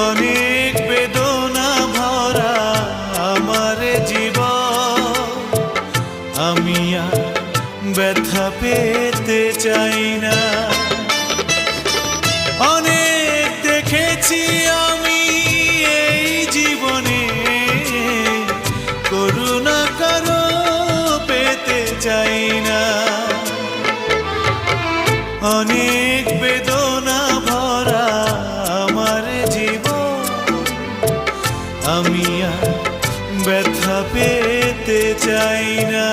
অনেক বেদনা ভরা আমার জীবন, আমি আর ব্যথা পেতে চাই না। অনেক দেখেছি আমি এই জীবনে, করুণা কারো পেতে চাই না। অনেক বেদনা ভরা আমার জীবন, আমি আর ব্যথা পেতে চাই না।